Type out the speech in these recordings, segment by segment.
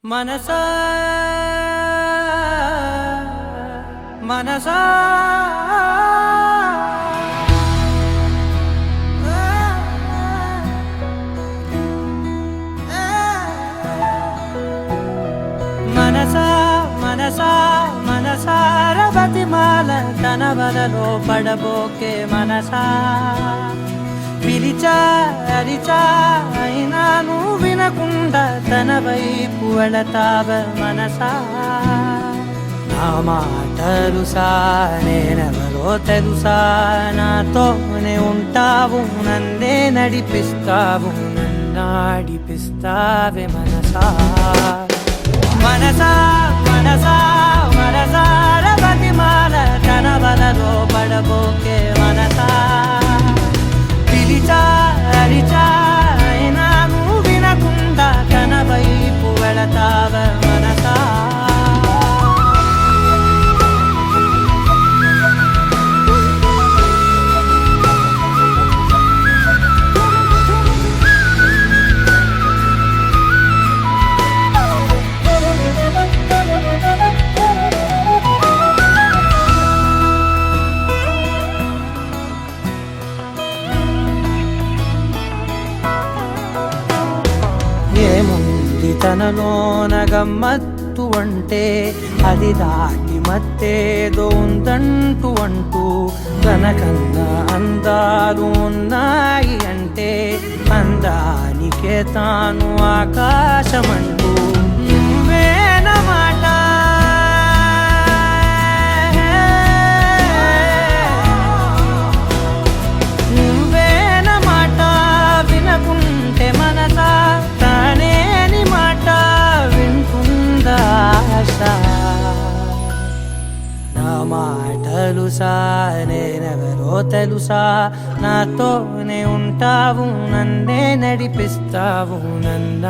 మనసా మనసా మనసా మనసా మనసార బతిమాల తన వలలో పడబోకే మనసా పిలిచా అరిచా అయినా నువ్వు వినకుండా తన వైపు వెళతావ మనసా నా మాటలుసా నేనెవరో తెలుసా నాతోనే ఉంటావు నన్నే నడిపిస్తావు నన్నాడిపిస్తావే మనసా మనసా మనసా మనసార బతిమాల తన వలలో పడబోకే మనసా పిలిచా అరిచా అయినా నువ్వు వినకుండా తన వైపు వెళతావ మనసా ఏముంది తనలోన గమ్మత్తు అంటే అది దాటి మత్తేదో ఉందంటూ అంటూ తనకన్నా అందాలు ఉన్నాయి అంటే అందానికే తాను ఆకాశమంటూ నువ్వేనమాట నువ్వేనమాట వినకుంటే మనసా తానేని మాట వింటుందా ఆశ నా మాటలుసా నేనెవరో తెలుసా నాతోనే ఉంటావు నన్నే నడిపిస్తావు నన్నాడిపిస్తావే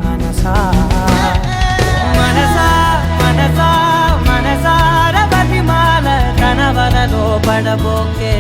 మనసా మనసా మనసా మనసార బతిమాల తన వలలో పడబోకే